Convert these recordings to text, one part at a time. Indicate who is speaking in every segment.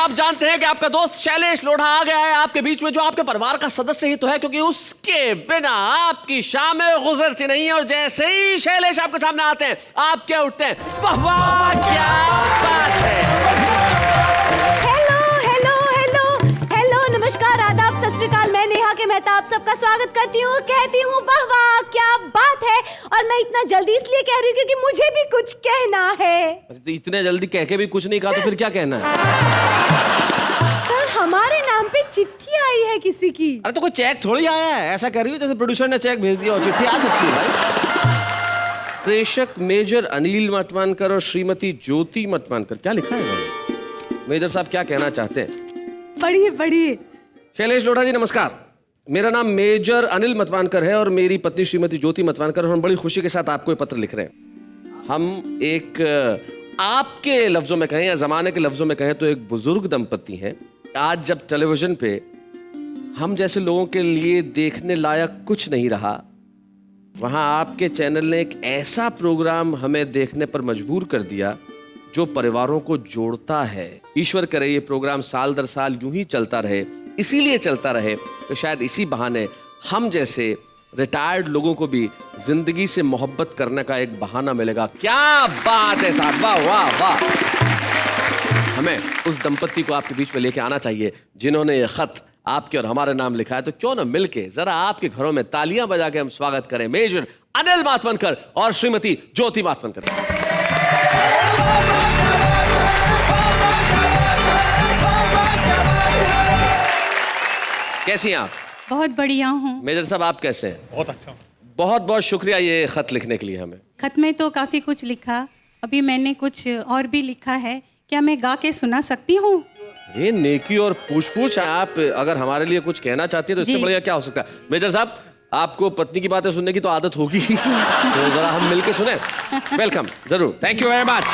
Speaker 1: आप जानते हैं कि आपका दोस्त शैलेश लोढ़ा आ गया है आपके बीच में, जो आपके परिवार का सदस्य ही तो है, क्योंकि उसके बिना आपकी शामें गुजरती नहीं है। और जैसे ही शैलेश आपके सामने आते हैं, आप क्या उठते हैं, वाह वाह क्या बात है।
Speaker 2: हेलो हेलो हेलो हेलो, नमस्कार, आदाब, सत श्री अकाल। मैं नेहा के मेहता आप सबका स्वागत करती हूँ, कहती हूँ वाह वाह क्या बात है। और मैं इतना जल्दी इसलिए कह रही हूँ क्योंकि मुझे भी कुछ कहना है।
Speaker 1: तो इतने जल्दी कह के भी कुछ नहीं कहा तो फिर क्या कहना है?
Speaker 2: सर, हमारे नाम पे चिट्ठी आई है किसी की।
Speaker 1: अरे तो कोई चेक थोड़ी आया है, ऐसा कह रही हो जैसे प्रोड्यूसर ने चेक भेज दिया और चिट्ठी आ सकती है भाई। प्रेषक मेजर अनिल मतवानकर और श्रीमती ज्योति मतवानकर, क्या लिखा है इन्होंने? मेजर साहब क्या कहना चाहते हैं?
Speaker 2: पढ़िए पढ़िए।
Speaker 1: शैलेश लोढ़ा जी नमस्कार, मेरा नाम मेजर अनिल मतवानकर है और मेरी पत्नी श्रीमती ज्योति मतवानकर, और हम बड़ी खुशी के साथ आपको ये पत्र लिख रहे हैं। हम एक, आपके लफ्जों में कहें या जमाने के लफ्जों में कहें तो एक बुजुर्ग दंपति हैं। आज जब टेलीविजन पे हम जैसे लोगों के लिए देखने लायक कुछ नहीं रहा, वहां आपके चैनल ने एक ऐसा प्रोग्राम हमें देखने पर मजबूर कर दिया जो परिवारों को जोड़ता है। ईश्वर करे ये प्रोग्राम साल दर साल यूं ही चलता रहे, इसीलिए चलता रहे तो शायद इसी बहाने हम जैसे रिटायर्ड लोगों को भी जिंदगी से मोहब्बत करने का एक बहाना मिलेगा। क्या बात है साहब, वाह वाह वाह। हमें उस दंपति को आपके बीच में लेके आना चाहिए जिन्होंने ये खत आपके और हमारे नाम लिखा है। तो क्यों ना मिलके जरा आपके घरों में तालियां बजा के हम स्वागत करें मेजर अनिल मातवनकर और श्रीमती ज्योति मातवनकर। कैसी हैं आप?
Speaker 3: बहुत बढ़िया हूँ।
Speaker 1: मेजर साहब आप कैसे हैं?
Speaker 4: बहुत अच्छा।
Speaker 1: बहुत बहुत शुक्रिया ये खत लिखने के लिए हमें।
Speaker 3: खत में तो काफ़ी कुछ लिखा, अभी मैंने कुछ और भी लिखा है, क्या मैं गा के सुना सकती हूँ?
Speaker 1: ये नेकी और पूछ आप अगर हमारे लिए कुछ कहना चाहती है तो इससे बढ़िया क्या हो सकता है। मेजर साहब, आपको पत्नी की बातें सुनने की तो आदत होगी तो जरा हम मिलके सुने। वेलकम, जरूर, थैंक यू वेरी मच।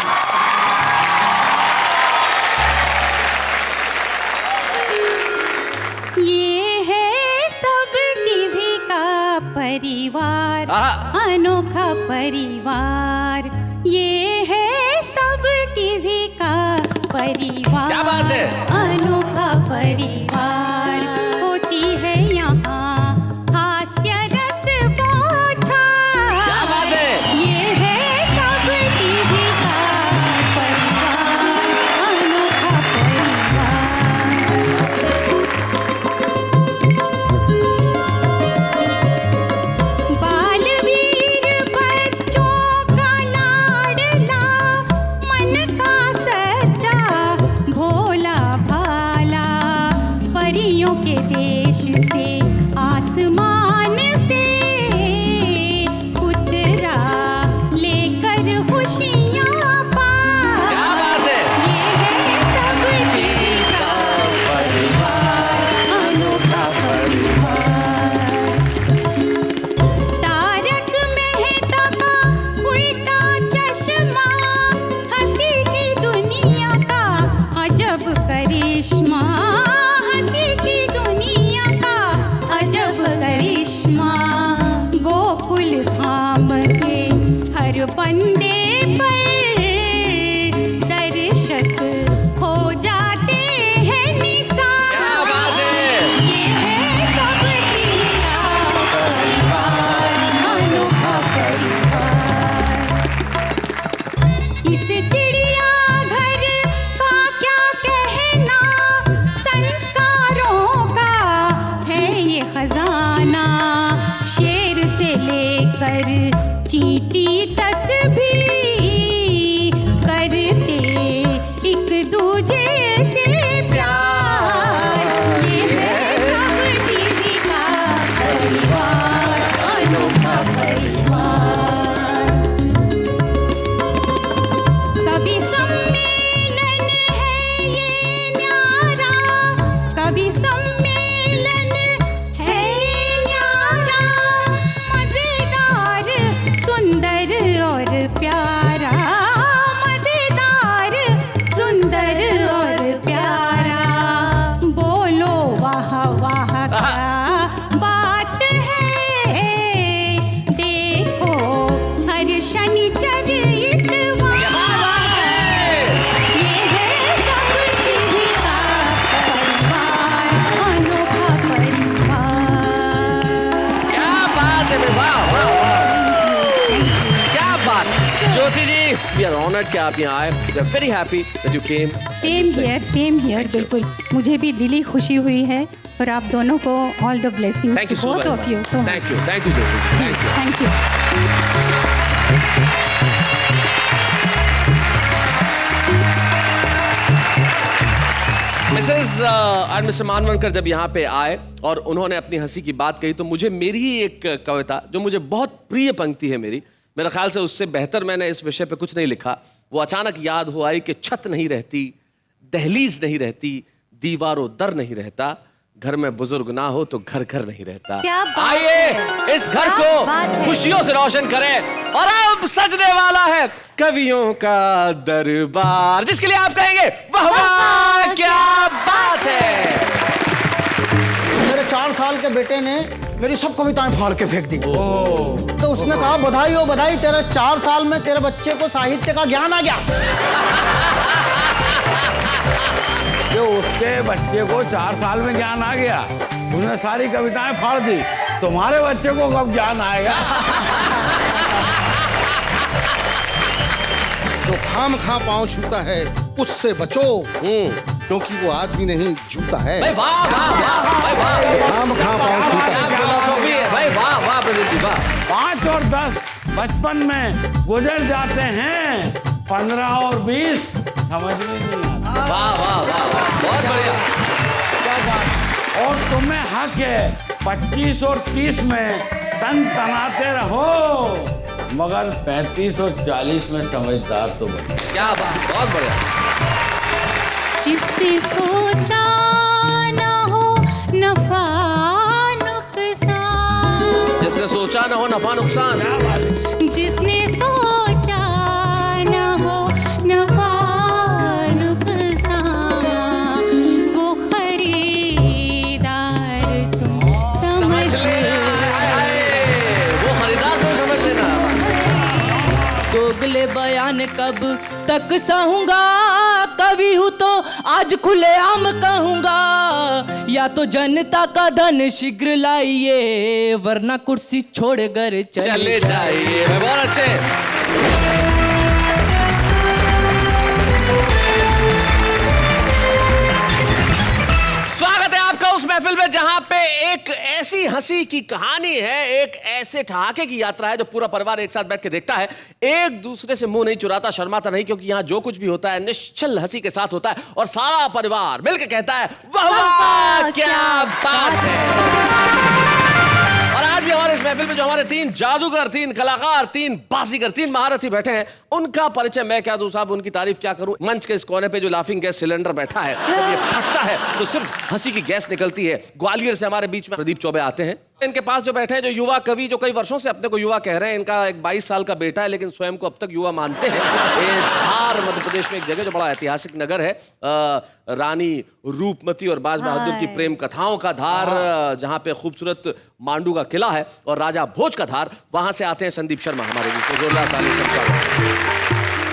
Speaker 3: परिवार, अनोखा परिवार, ये है सब टीवी का परिवार।
Speaker 1: क्या बात है?
Speaker 3: अनोखा परिवार, होती है यहाँ हास्य रस बौछार।
Speaker 1: क्या बात है?
Speaker 3: ये है सब टीवी का परिवार, अनोखा परिवार। के देश से आसमान से उतरा लेकर खुशियाँ पार।
Speaker 1: क्या बात है?
Speaker 3: ये है सब टीवी का परिवार, अनोखा परिवार। तारक मेहता का उल्टा चश्मा, हंसी की दुनिया का अजब करिश्मा। गोकुल धाम के हर पंडे पर दर्शक हो जाते हैं निशान।
Speaker 1: क्या बात है?
Speaker 3: ये है सब टीवी का परिवार, अनोखा परिवार। इस चिड़ियाघर का क्या कहना, संस्कारों का है ये खजाना। शेर से लेकर चींटी तक भी करते एक दूजे से प्यार। ये है सब टीवी का परिवार, अनोखा परिवार। कभी सम्मेलन है ये न्यारा, कभी सम्मेलन है ये न्यारा, मजेदार सुंदर
Speaker 1: वाह वाह क्या बात। Jyoti ji, we are honoured कि आप यहाँ आए। We are very happy that you came.
Speaker 3: Same here बिल्कुल। मुझे भी दिली खुशी हुई है और आप दोनों को all the blessings
Speaker 1: thank you so
Speaker 3: both of you. So
Speaker 1: thank you Jyoti, thank you. Mrs and Mr Manavankar जब यहाँ पे आए और उन्होंने अपनी हंसी की बात कही तो मुझे मेरी ही एक कविता जो मुझे बहुत प्रिय पंक्ति है मेरा ख्याल से उससे बेहतर मैंने इस विषय पे कुछ नहीं लिखा। वो अचानक याद हो आई कि छत नहीं रहती, दहलीज नहीं रहती, दीवारों दर नहीं रहता, घर में बुजुर्ग ना हो तो घर घर नहीं रहता।
Speaker 2: क्या बात
Speaker 1: आइए
Speaker 2: है।
Speaker 1: इस घर
Speaker 2: क्या बात
Speaker 1: को
Speaker 2: है।
Speaker 1: खुशियों से रोशन करें। और अब सजने वाला है कवियों का दरबार, जिसके लिए आप कहेंगे वाह वाह क्या बात है।
Speaker 4: मेरे 4 साल के बेटे ने मेरी सब कविताएं फाड़ के फेंक दी। तो उसने कहा बधाई हो बधाई, तेरे 4 साल में तेरे बच्चे को साहित्य का ज्ञान आ गया।
Speaker 5: जो उसके बच्चे को 4 साल में ज्ञान आ गया, उसने सारी कविताएं फाड़ दी, तुम्हारे बच्चे को कब ज्ञान आएगा?
Speaker 6: जो खाम खा पांव छूता है उससे बचो, क्योंकि वो आदमी नहीं जूता है।
Speaker 1: भाई वाह वाह वाह भाई वाह।
Speaker 6: खाम खा पांव छूता
Speaker 1: क्या
Speaker 6: है।
Speaker 1: फिलॉसफी है भाई, वाह वाह प्रदीप जी वाह।
Speaker 5: 5 और 10 बचपन में गुजर जाते हैं, 15 और 20 समझ में नहीं आता।
Speaker 1: वाह वाह वाह वाह, बहुत बढ़िया।
Speaker 5: क्या बात। और तुम्हें हक है 25 और 30 में तन तनाते रहो, मगर 35 और 40 में समझदार तो बनो।
Speaker 1: क्या बात, बहुत बढ़िया।
Speaker 3: जिसने सोचा ना हो नफा नुकसान,
Speaker 1: जिसने सोचा ना हो नफा नुकसान,
Speaker 3: जिसने सोचा ना हो नफा नुकसान, वो खरीदार तुम समझ
Speaker 1: वो खरीदार तो समझ लेना।
Speaker 7: दोगले बयान कब तक सहूंगा, कवि हूँ तो आज खुलेआम कहूंगा, या तो जनता का धन शीघ्र लाइए, वरना कुर्सी छोड़ कर
Speaker 1: चले जाइए। बहुत अच्छे। स्वागत है आपका उस महफिल में जहां पे एक ऐसी हंसी की कहानी है, एक ऐसे ठहाके की यात्रा है जो पूरा परिवार एक साथ बैठ के देखता है, एक दूसरे से मुंह नहीं चुराता, शर्माता नहीं, क्योंकि यहां जो कुछ भी होता है निश्चल हंसी के साथ होता है और सारा परिवार मिलकर कहता है वाह वाह क्या बात है। और आज भी हमारे इस महफिल में जो हमारे 3 जादूगर, 3 कलाकार, 3 बाजीगर, 3 महारथी बैठे हैं, उनका परिचय मैं क्या दूं साहब, उनकी तारीफ क्या करूं। मंच के इस कोने पे जो लाफिंग गैस सिलेंडर बैठा है, जब ये फटता है तो सिर्फ हंसी की गैस निकलती है। ग्वालियर से हमारे बीच में प्रदीप चौबे आते हैं। इनके पास जो बैठे हैं जो युवा कवि, जो कई वर्षों से अपने को युवा कह रहे हैं, इनका एक 22 साल का बेटा है लेकिन स्वयं को अब तक युवा मानते हैं। ये धार मध्य प्रदेश में एक जगह जो बड़ा ऐतिहासिक नगर है, रानी रूपमती और बाज बहादुर की प्रेम कथाओं का धार, जहां पे खूबसूरत मांडू का किला है और राजा भोज का धार, वहां से आते हैं संदीप शर्मा हमारे बीच में। जोरदार ताली।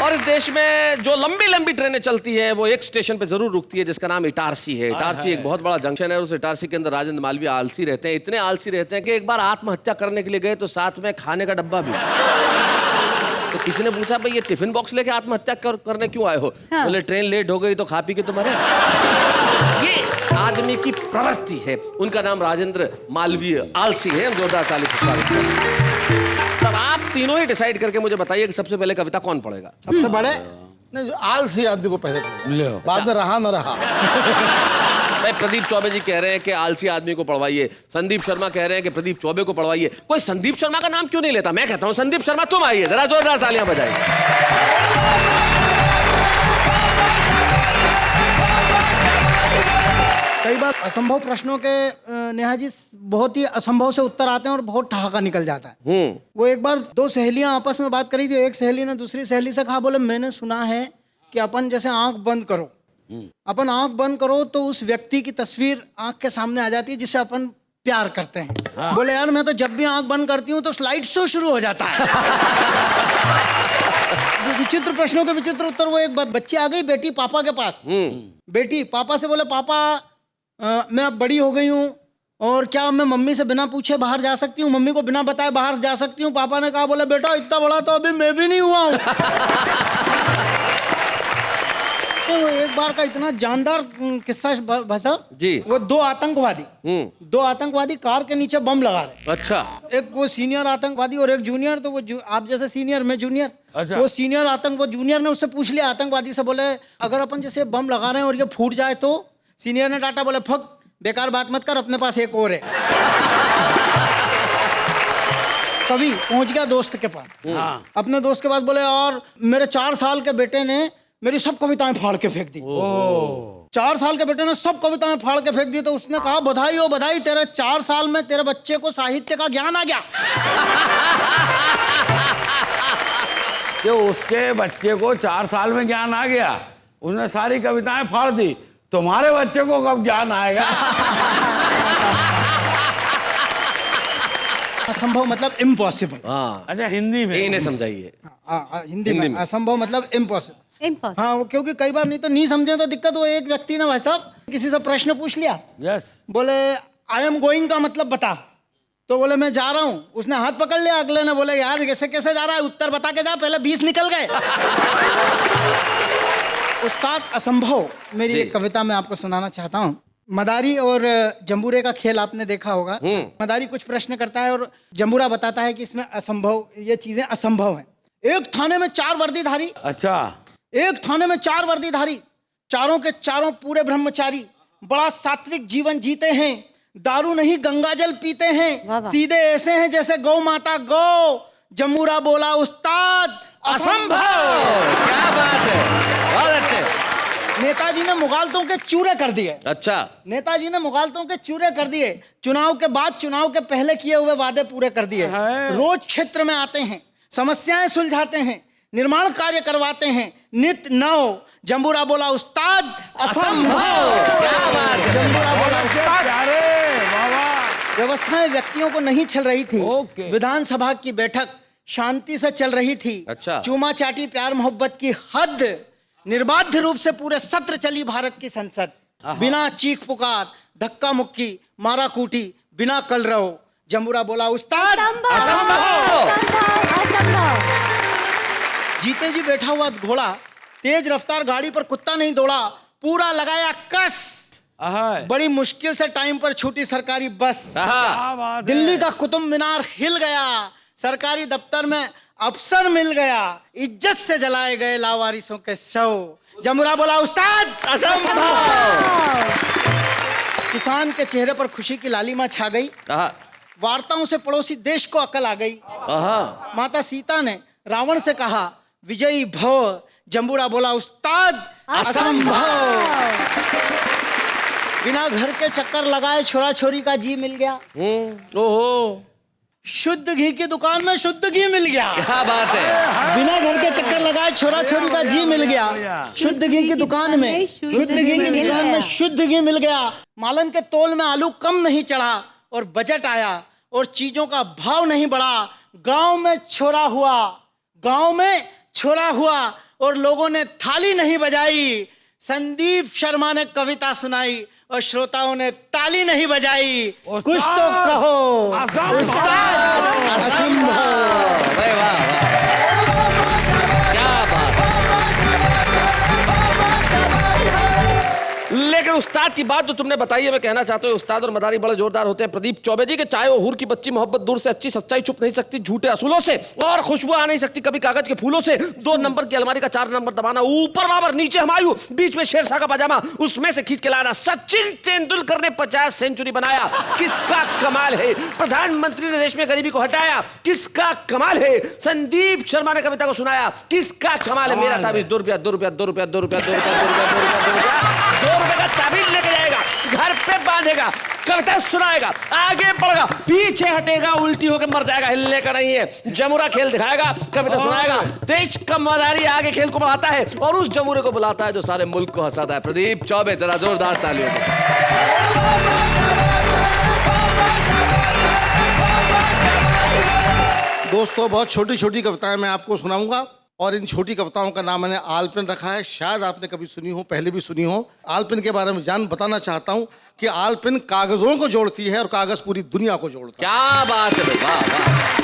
Speaker 1: और इस देश में जो लंबी लंबी ट्रेनें चलती है वो एक स्टेशन पे जरूर रुकती है जिसका नाम इटारसी है। इटारसी एक बहुत बड़ा जंक्शन है। उस इटारसी के अंदर राजेंद्र मालवीय आलसी रहते हैं, इतने आलसी रहते हैं कि एक बार आत्महत्या करने के लिए गए तो साथ में खाने का डब्बा भी। तो किसी ने पूछा भाई ये टिफिन बॉक्स लेके आत्महत्या करने क्यों आए हो?
Speaker 2: हाँ।
Speaker 1: बोले ट्रेन लेट हो गई तो खा पी के तो मरे। ये आदमी की प्रवृत्ति है। उनका नाम राजेंद्र मालवीय आलसी है। हम जोरदार ताली से स्वागत करते हैं। तब आप तीनों ही डिसाइड करके मुझे बताइए कि सबसे पहले कविता कौन पढ़ेगा।
Speaker 6: सबसे बड़े नहीं, जो आलसी आदमी को पहले पढ़ो, बाद में रहा न रहा।
Speaker 1: भाई प्रदीप चौबे जी कह रहे हैं कि आलसी आदमी को पढ़वाइए, संदीप शर्मा कह रहे हैं कि प्रदीप चौबे को पढ़वाइए। कोई संदीप शर्मा का नाम क्यों नहीं लेता? मैं कहता हूं संदीप शर्मा तुम आइए, जरा जोरदार तालियां बजाइए।
Speaker 4: कई बार असंभव प्रश्नों के नेहा जी बहुत ही असंभव से उत्तर आते हैं और बहुत ठहाका निकल जाता है। वो एक बार 2 सहेलियां आपस में बात करी थी। एक सहेली ने दूसरी सहेली से कहा, बोले मैंने सुना है कि अपन जैसे आंख बंद करो, अपन आंख बंद करो तो उस व्यक्ति की तस्वीर आंख के सामने आ जाती है जिससे अपन प्यार करते हैं। बोले यार मैं तो जब भी आंख बंद करती हूँ तो स्लाइड शो शुरू हो जाता है। विचित्र प्रश्नों के विचित्र उत्तर। वो एक बच्ची आ गई बेटी पापा के पास। बेटी पापा से बोले पापा मैं अब बड़ी हो गई हूँ और क्या मैं मम्मी से बिना पूछे बाहर जा सकती हूँ, मम्मी को बिना बताए बाहर जा सकती हूँ? पापा ने कहा, बोले बेटा इतना बड़ा तो अभी मैं भी नहीं हुआ हूँ। तो वो एक बार का इतना जानदार किस्सा भाषा
Speaker 1: जी।
Speaker 4: वो दो आतंकवादी कार के नीचे बम लगा रहे।
Speaker 1: अच्छा।
Speaker 4: एक वो सीनियर आतंकवादी और एक जूनियर, तो वो आप जैसे सीनियर, मैं जूनियर।
Speaker 5: अच्छा।
Speaker 4: वो सीनियर वो जूनियर ने उससे पूछ लिया आतंकवादी से, बोले अगर अपन जैसे बम लगा रहे हैं और ये फूट जाए तो? सीनियर ने डांटा, बोले फक, बेकार बात मत कर, अपने पास एक और है। कभी पहुंच गया दोस्त के पास, अपने दोस्त के पास, बोले और मेरे 4 साल के बेटे ने मेरी सब कविताएं फाड़ के फेंक दी। 4 साल के बेटे ने सब कविताएं फाड़ के फेंक दी। तो उसने कहा, बधाई हो बधाई, तेरे 4 साल में तेरे बच्चे को साहित्य का ज्ञान आ गया।
Speaker 5: कि उसके बच्चे को 4 साल में ज्ञान आ गया, उसने सारी कविताएं फाड़ दी, तुम्हारे बच्चे को कब ज्ञान आएगा?
Speaker 4: असंभव मतलब इम्पॉसिबल।
Speaker 1: हाँ,
Speaker 5: अच्छा, हिंदी में
Speaker 1: इन्हें समझाइए।
Speaker 4: हिंदी में असंभव मतलब इम्पॉसिबल।
Speaker 2: इम्पॉसिबल।
Speaker 4: हाँ, वो क्योंकि कई बार नहीं समझे तो दिक्कत। वो एक व्यक्ति ने भाई साहब किसी से प्रश्न पूछ लिया,
Speaker 5: यस,
Speaker 4: बोले आई एम गोइंग का मतलब बता। तो बोले मैं जा रहा हूँ। उसने हाथ पकड़ लिया, अगले ने बोले यार कैसे कैसे जा रहा है, उत्तर बता के जा, पहले 20 निकल गए। उस्ताद असंभव मेरी एक कविता मैं आपको सुनाना चाहता हूँ। मदारी और जंबूरे का खेल आपने देखा होगा। मदारी कुछ प्रश्न करता है और जंबूरा बताता है कि इसमें असंभव, ये चीजें असंभव हैं। एक थाने में 4 वर्दीधारी।
Speaker 5: अच्छा,
Speaker 4: एक थाने में 4 वर्दीधारी, चारों के चारों पूरे ब्रह्मचारी, बड़ा सात्विक जीवन जीते हैं, दारू नहीं गंगाजल पीते हैं, सीधे ऐसे हैं जैसे गौ माता गौ। जंबूरा बोला, उस्ताद
Speaker 1: असंभव। क्या बात है, बहुत अच्छे।
Speaker 4: नेताजी ने मुगालतों के चूरे कर दिए।
Speaker 1: अच्छा।
Speaker 4: नेताजी ने मुगालतों के चूरे कर दिए। चुनाव के बाद चुनाव के पहले किए हुए वादे पूरे कर दिए। रोज क्षेत्र में आते हैं, समस्याएं सुलझाते हैं, निर्माण कार्य करवाते हैं, नित नव। जंबूरा बोला, उस्ताद असंभव।
Speaker 1: क्या बात है।
Speaker 4: जंबूरा बोला, उस्ताद।
Speaker 5: वाह।
Speaker 4: व्यवस्थाएं व्यक्तियों को नहीं चल रही थी।
Speaker 5: ओके।
Speaker 4: विधानसभा की बैठक शांति से चल रही थी।
Speaker 1: अच्छा।
Speaker 4: चूमा चाटी प्यार मोहब्बत की हद, निर्बाध रूप से पूरे सत्र चली भारत की संसद। बिना चीख पुकार, धक्का मुक्की, मारा कूटी, बिना कलरव। जंबूरा बोला, उस्ताद
Speaker 2: असंभव।
Speaker 4: जीते जी बैठा हुआ घोड़ा, तेज रफ्तार गाड़ी पर कुत्ता नहीं दौड़ा, पूरा लगाया कस। बड़ी मुश्किल से टाइम पर छूटी सरकारी बस। दिल्ली का कुतुब मीनार हिल गया, सरकारी दफ्तर में अफसर मिल गया, इज्जत से जलाए गए लावारिसों के शव। जंबूरा बोला, उस्ताद
Speaker 1: असंभव।
Speaker 4: किसान के चेहरे पर खुशी की लालिमा छा गई। वार्ताओं से पड़ोसी देश को अकल आ गई। माता सीता ने रावण से कहा, विजयी भव। जंबूरा बोला, उस्ताद असंभव। बिना घर के चक्कर लगाए छोरा छोरी का जी मिल गया।
Speaker 1: ओहो,
Speaker 4: शुद्ध घी की दुकान में शुद्ध घी मिल गया।
Speaker 1: क्या बात है।
Speaker 4: बिना घर के चक्कर लगाए छोरा छोरी का जी मिल गया। शुद्ध घी की दुकान में शुद्ध घी मिल गया। मालन के तोल में आलू कम नहीं चढ़ा और बजट आया और चीजों का भाव नहीं बढ़ा। गांव में छोरा हुआ और लोगों ने थाली नहीं बजाई। संदीप शर्मा ने कविता सुनाई और श्रोताओं ने ताली नहीं बजाई। कुछ तो कहो, उस्ताद असंभव।
Speaker 1: वाह वाह, क्या बात। लेकिन उस्ताद की बात जो तुमने बताई है, मैं कहना चाहता हूँ उस्ताद और मदारी बड़े जोरदार होते हैं। प्रदीप चौबे जी के चाहे वो हूर की बच्ची मोहब्बत दूर से अच्छी, सच्चाई छुप नहीं सकती झूठे असूलों से, और खुशबू आ नहीं सकती कभी कागज के फूलों से। 2 नंबर की अलमारी का 4 नंबर दबाना, ऊपर बाबर नीचे हमायूं, बीच में शेरशाह का पजामा, उसमें से खींच के लाना। सचिन तेंदुलकर ने 50 सेंचुरी बनाया, किसका कमाल है। प्रधानमंत्री ने देश में गरीबी को हटाया, किसका कमाल है। संदीप शर्मा ने कविता को सुनाया, किसका कमाल है। मेरा ताबीज 2 रुपया 2 रुपया 2 रुपया 2 रुपया 2 रुपया 2 रुपया 2 रुपया 2 रुपया 2 रुपये का ताबीज लेके जाएगा, घर पे बांधेगा, कविता सुनाएगा, आगे बढ़ेगा, पीछे हटेगा, उल्टी होकर मर जाएगा, हिलने का नहीं है। जमुरा खेल दिखाएगा, कविता सुनाएगा, देश का मदारी आगे खेल को बढ़ाता है और उस जमुरे को बुलाता है जो सारे मुल्क को हंसाता है। प्रदीप चौबे, जरा जोरदार तालियों।
Speaker 6: दोस्तों, बहुत छोटी छोटी कविताएं मैं आपको सुनाऊंगा और इन छोटी कविताओं का नाम मैंने आलपिन रखा है। शायद आपने कभी सुनी हो, पहले भी सुनी हो। आलपिन के बारे में बताना चाहता हूँ कि आलपिन कागजों को जोड़ती है और कागज पूरी दुनिया को जोड़ता है।
Speaker 1: क्या बात है भाई, वाह वाह।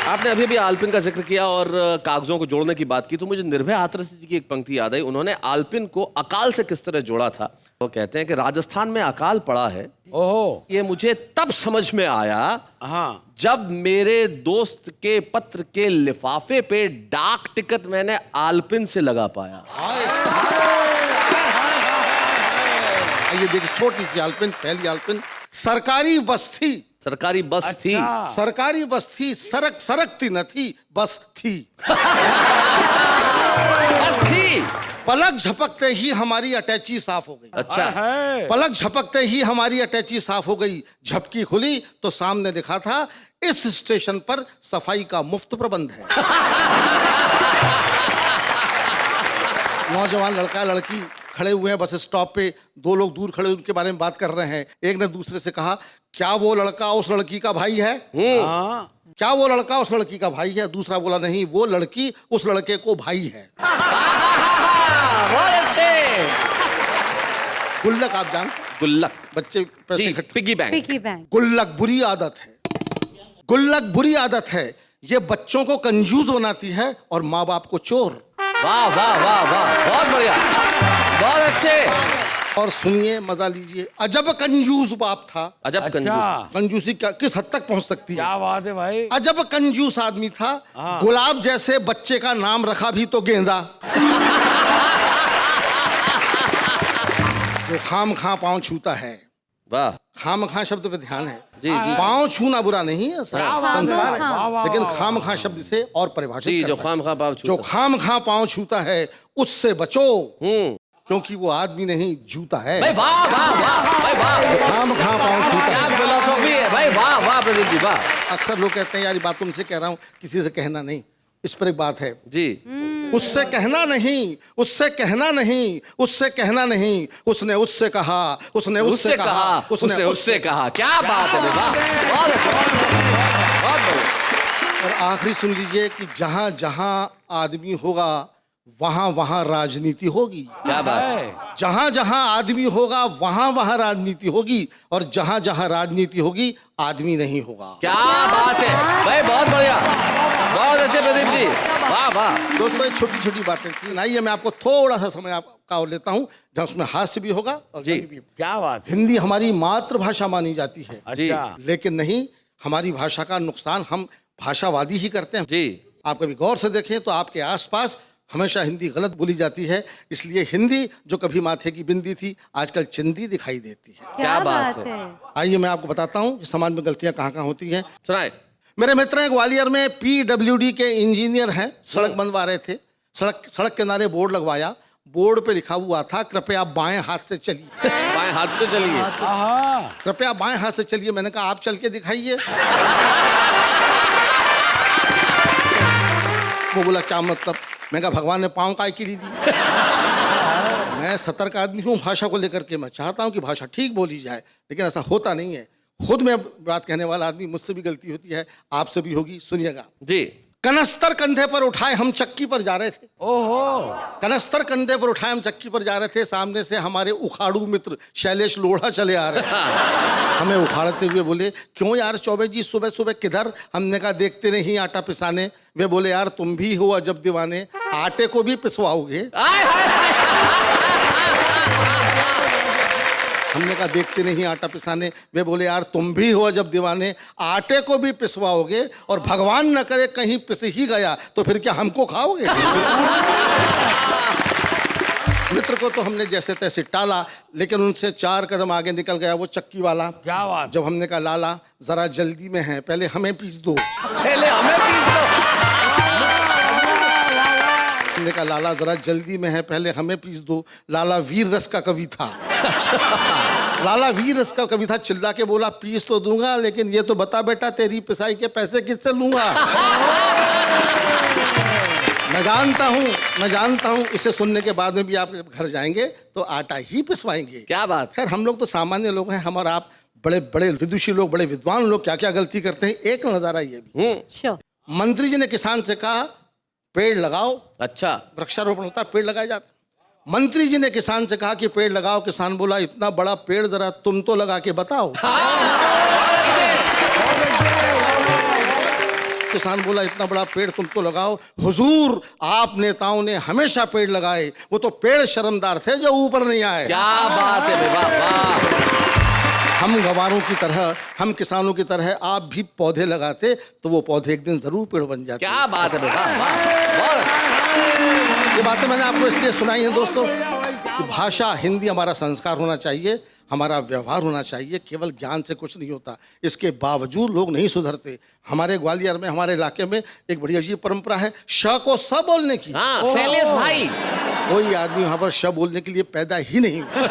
Speaker 1: आपने अभी भी आलपिन का जिक्र किया और कागजों को जोड़ने की बात की, तो मुझे निर्भय हाथरस जी की एक पंक्ति याद आई। उन्होंने आलपिन को अकाल से किस तरह जोड़ा था। वो कहते हैं कि राजस्थान में अकाल पड़ा है,
Speaker 5: ओहो,
Speaker 1: ये मुझे तब समझ में आया
Speaker 5: हाँ,
Speaker 1: जब मेरे दोस्त के पत्र के लिफाफे पे डाक टिकट मैंने आलपिन से लगा पाया।
Speaker 6: ये देखिए, छोटी सी आलपिन, पहली आलपिन। सरकारी बस थी,
Speaker 1: सरकारी बस थी,
Speaker 6: सरकारी बस थी, सरकती न थी, बस थी।
Speaker 1: बस थी।
Speaker 6: पलक झपकते ही हमारी अटैची साफ हो गई।
Speaker 1: अच्छा,
Speaker 6: पलक झपकते ही हमारी अटैची साफ हो गई। झपकी खुली तो सामने लिखा था, इस स्टेशन पर सफाई का मुफ्त प्रबंध है। नौजवान लड़का लड़की खड़े हुए हैं बस स्टॉप पे, दो लोग दूर खड़े उनके बारे में बात कर रहे हैं। एक ने दूसरे से कहा, क्या वो लड़का उस लड़की का भाई है? क्या वो लड़का उस लड़की का भाई है? दूसरा बोला, नहीं, वो लड़की उस लड़के को भाई है।
Speaker 1: बहुत अच्छे।
Speaker 6: गुल्लक आप जान,
Speaker 1: गुल्लक,
Speaker 6: बच्चे पैसे
Speaker 1: जी,
Speaker 6: इकट्ठे।
Speaker 1: Piggy bank.
Speaker 2: Piggy bank.
Speaker 6: गुल्लक बुरी आदत है, गुल्लक बुरी आदत है। ये बच्चों को कंजूस बनाती है और माँ बाप को चोर।
Speaker 1: वाह वाह वाह वाह, बहुत बढ़िया, बहुत अच्छे।
Speaker 6: और सुनिए, मजा लीजिए। अजब कंजूस बाप था।
Speaker 1: अजब कंजूस।
Speaker 5: अच्छा,
Speaker 6: कंजूसी क्या किस हद तक पहुंच सकती है?
Speaker 5: क्या बात है भाई।
Speaker 6: अजब कंजूस आदमी था। गुलाब जैसे बच्चे का नाम रखा भी तो गेंदा। जो खाम खा पांव छूता है।
Speaker 1: वाह,
Speaker 6: खाम खा शब्द पे ध्यान है।
Speaker 1: जी जी
Speaker 6: पांव छूना बुरा नहीं है, संस्कार है,
Speaker 5: वाह, वाह,
Speaker 6: लेकिन
Speaker 5: वाह,
Speaker 6: खाम खा शब्द से और परिभाषित
Speaker 1: जी,
Speaker 6: करता
Speaker 1: जो
Speaker 6: है।
Speaker 1: खाम खा पाव
Speaker 6: जो खाम खा पांव छूता है उससे बचो,
Speaker 1: हम्म,
Speaker 6: क्योंकि वो आदमी नहीं जूता है।
Speaker 1: भाई वाह वाह वाह, भाई वाह,
Speaker 6: खाम खा पांव छूता
Speaker 1: क्या
Speaker 6: है।
Speaker 1: फिलोसॉफी है भाई, वाह वाह प्रदीप जी, वाह।
Speaker 6: अक्सर लोग कहते हैं, यार ये बात तुमसे कह रहा हूँ, किसी से कहना नहीं। इस पर एक बात है,
Speaker 1: जी,
Speaker 6: उससे कहना नहीं, उससे कहना नहीं, उससे कहना नहीं। उसने उससे कहा, उसने
Speaker 1: उससे कहा, उसने उससे कहा। क्या बात है, वाह, बहुत अच्छा, बहुत बढ़िया।
Speaker 6: और आखिरी सुन लीजिए कि जहां जहां आदमी होगा वहां वहां राजनीति होगी।
Speaker 1: क्या बात है,
Speaker 6: जहां जहां आदमी होगा वहां वहां राजनीति होगी, और जहां जहां राजनीति होगी आदमी नहीं होगा।
Speaker 1: क्या बात है भाई, बहुत बढ़िया, बहुत अच्छे प्रदीप जी, वाह वाह।
Speaker 6: दोस्तों, ये छोटी छोटी बातें थी। आइए मैं आपको थोड़ा सा समय आपका और लेता हूँ, जहाँ उसमें हास्य भी होगा और
Speaker 1: जी।
Speaker 6: गाली भी।
Speaker 5: क्या बात है।
Speaker 6: हिंदी हमारी मातृभाषा मानी जाती है,
Speaker 5: अच्छा,
Speaker 6: लेकिन नहीं, हमारी भाषा का नुकसान हम भाषावादी ही करते हैं।
Speaker 1: जी,
Speaker 6: आप कभी गौर से देखें तो आपके आसपास हमेशा हिंदी गलत बोली जाती है। इसलिए हिंदी जो कभी माथे की बिंदी थी, आजकल चिंदी दिखाई देती है।
Speaker 1: क्या बात है।
Speaker 6: आइए मैं आपको बताता हूँ कि समाज में गलतियां कहाँ कहाँ होती हैं।
Speaker 1: सुनाए।
Speaker 6: मेरे मित्र हैं ग्वालियर में, PWD के इंजीनियर हैं, सड़क बनवा रहे थे। सड़क किनारे बोर्ड लगवाया, बोर्ड पे लिखा हुआ था, कृपया बाएं हाथ से चलिए।
Speaker 1: बाएं हाथ से चलिए।
Speaker 6: कृपया बाएं हाथ से चलिए। मैंने कहा, आप चल के दिखाइए। वो बोला, क्या मतलब? मैं कहा, भगवान ने पाँव काय के लिए दी? मैं सतर्क आदमी हूँ भाषा को लेकर के। मैं चाहता हूँ कि भाषा ठीक बोली जाए, लेकिन ऐसा होता नहीं है। खुद मैं बात कहने वाला आदमी, मुझसे भी गलती होती है, आपसे भी होगी। सुनिएगा।
Speaker 1: जी,
Speaker 6: कनस्तर कंधे पर उठाए हम चक्की पर जा रहे थे।
Speaker 5: ओहो,
Speaker 6: कनस्तर कंधे पर उठाए हम चक्की पर जा रहे थे। सामने से हमारे उखाड़ू मित्र शैलेश लोढ़ा चले आ रहे हैं। हमें उखाड़ते हुए बोले, क्यों यार चौबे जी, सुबह सुबह किधर? हमने कहा, देखते नहीं आटा पिसाने। वे बोले, यार तुम भी हो अजब दीवाने, आटे को भी पिसवाओगे? हमने कहा, देखते नहीं आटा पिसाने। वे बोले, यार तुम भी हो अजब दीवाने, आटे को भी पिसवाओगे, और भगवान न करे कहीं पिस ही गया तो फिर क्या हमको खाओगे? मित्र को तो हमने जैसे तैसे टाला, लेकिन उनसे 4 कदम आगे निकल गया वो चक्की वाला।
Speaker 5: क्या बात।
Speaker 6: जब हमने कहा, लाला जरा जल्दी में है, पहले हमें पीस दो।
Speaker 1: पहले हमें पीस दो।
Speaker 6: हमने कहा, लाला जरा जल्दी में है, पहले हमें पीस दो। लाला वीर रस का कवि था। लाला वीर रस का कवि था। चिल्ला के बोला, पीस तो दूंगा, लेकिन ये तो बता बेटा, तेरी पिसाई के पैसे किससे लूंगा? मैं जानता हूँ इसे सुनने के बाद में भी आप घर जाएंगे तो आटा ही पिसवाएंगे।
Speaker 1: क्या बात।
Speaker 6: खैर, हम लोग तो सामान्य लोग हैं, हम और आप बड़े बड़े विदुषी लोग, बड़े विद्वान लोग क्या क्या गलती करते हैं। एक नजारा ये भी।
Speaker 2: श्योर।
Speaker 6: मंत्री जी ने किसान से कहा पेड़ लगाओ,
Speaker 1: अच्छा,
Speaker 6: वृक्षारोपण होता है, पेड़ लगाए जाते। मंत्री जी ने किसान से कहा कि पेड़ लगाओ, किसान बोला इतना बड़ा पेड़ जरा तुम तो लगा के बताओ। किसान बोला इतना बड़ा पेड़ तुम तो लगाओ। हुजूर, आप नेताओं ने हमेशा पेड़ लगाए, वो तो पेड़ शर्मदार थे जो ऊपर नहीं आए।
Speaker 1: क्या बात है, वाह वाह।
Speaker 6: हम गंवारों की तरह, हम किसानों की तरह आप भी पौधे लगाते तो वो पौधे एक दिन जरूर पेड़ बन जाते।
Speaker 1: क्या बात है, वाह वाह, बहुत अच्छा।
Speaker 6: ये बातें मैंने आपको इसलिए सुनाई हैं दोस्तों कि भाषा हिंदी हमारा संस्कार होना चाहिए, हमारा व्यवहार होना चाहिए। केवल ज्ञान से कुछ नहीं होता, इसके बावजूद लोग नहीं सुधरते। हमारे ग्वालियर में, हमारे इलाके में एक बड़ी अजीब परंपरा है श को स बोलने की।
Speaker 1: हाँ, शैलेश भाई,
Speaker 6: कोई आदमी वहां पर श बोलने के लिए पैदा ही नहीं हुआ।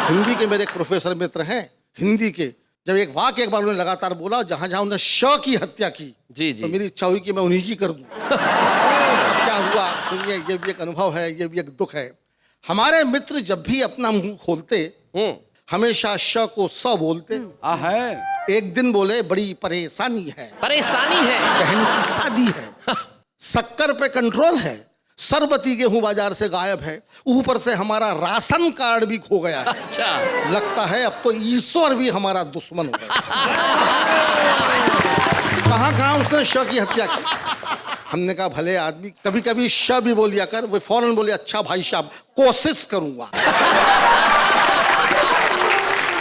Speaker 6: हिंदी के मेरे एक प्रोफेसर मित्र हैं हिंदी के, जब एक वाक्य एक बार उन्होंने लगातार बोला, जहां जहां उन्होंने श की हत्या की,
Speaker 1: जी जी,
Speaker 6: तो मेरी इच्छा हुई कि मैं उन्हीं की कर दूं। क्या हुआ सुनिए, ये भी एक अनुभव है, ये भी एक दुख है। हमारे मित्र जब भी अपना मुंह खोलते हमेशा श को स बोलते।
Speaker 5: है
Speaker 6: एक दिन बोले बड़ी परेशानी है,
Speaker 1: परेशानी है,
Speaker 6: बहन की शादी है, शक्कर पे कंट्रोल है, सरबती गेहूं बाजार से गायब है, ऊपर से हमारा राशन कार्ड भी खो गया है।
Speaker 1: अच्छा,
Speaker 6: लगता है अब तो ईश्वर भी हमारा दुश्मन हो गया। कहां कहां उसने श की हत्या की। हमने कहा भले आदमी, कभी कभी श भी बोलिया कर। वो फौरन बोले अच्छा भाई साहब कोशिश करूंगा।